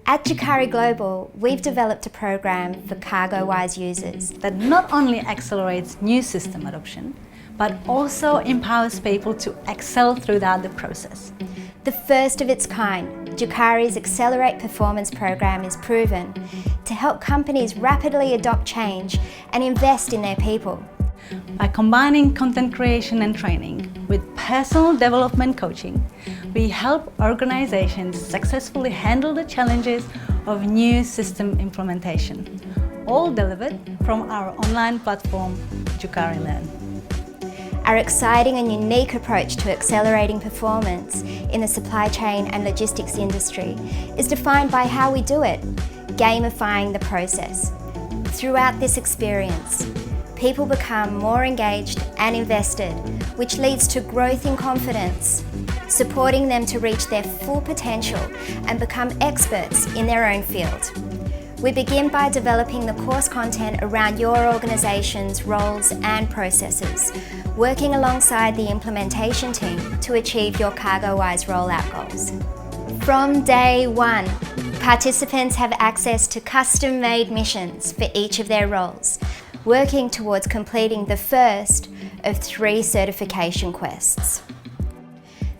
At Jucari Global, we've developed a program for CargoWise users that not only accelerates new system adoption, but also empowers people to excel throughout the process. The first of its kind, Jucari's Accelerate Performance program is proven to help companies rapidly adopt change and invest in their people. By combining content creation and training with personal development coaching, we help organizations successfully handle the challenges of new system implementation, all delivered from our online platform, Jucari Learn. Our exciting and unique approach to accelerating performance in the supply chain and logistics industry is defined by how we do it, gamifying the process. Throughout this experience, people become more engaged and invested, which leads to growth in confidence, supporting them to reach their full potential and become experts in their own field. We begin by developing the course content around your organisation's roles and processes, working alongside the implementation team to achieve your CargoWise rollout goals. From day one, participants have access to custom-made missions for each of their roles, working towards completing the first of 3 certification quests.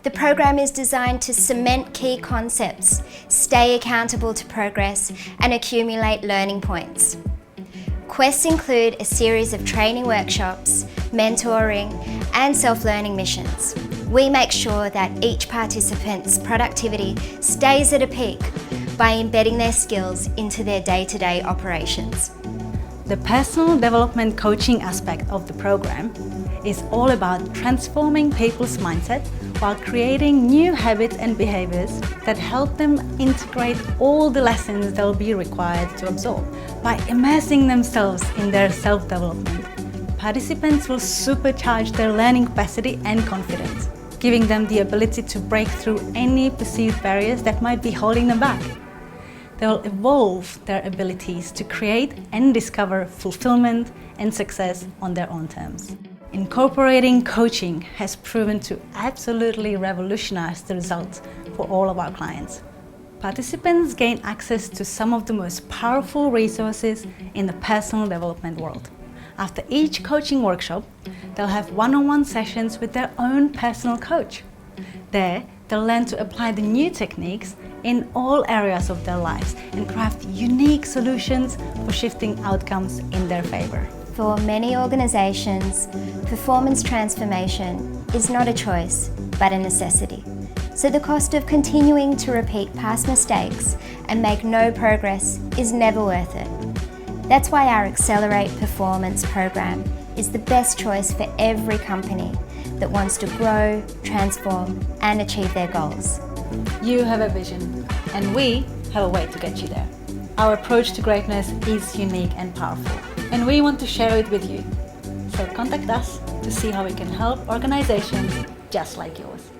The program is designed to cement key concepts, stay accountable to progress, and accumulate learning points. Quests include a series of training workshops, mentoring, and self-learning missions. We make sure that each participant's productivity stays at a peak by embedding their skills into their day-to-day operations. The personal development coaching aspect of the program is all about transforming people's mindset while creating new habits and behaviors that help them integrate all the lessons they'll be required to absorb. By immersing themselves in their self-development, participants will supercharge their learning capacity and confidence, giving them the ability to break through any perceived barriers that might be holding them back. They will evolve their abilities to create and discover fulfillment and success on their own terms. Incorporating coaching has proven to absolutely revolutionize the results for all of our clients. Participants gain access to some of the most powerful resources in the personal development world. After each coaching workshop, they'll have one-on-one sessions with their own personal coach. There, they'll learn to apply the new techniques in all areas of their lives and craft unique solutions for shifting outcomes in their favor. For many organisations, performance transformation is not a choice, but a necessity. So the cost of continuing to repeat past mistakes and make no progress is never worth it. That's why our Accelerate Performance program is the best choice for every company that wants to grow, transform, and achieve their goals. You have a vision, and we have a way to get you there. Our approach to greatness is unique and powerful, and we want to share it with you. So contact us to see how we can help organizations just like yours.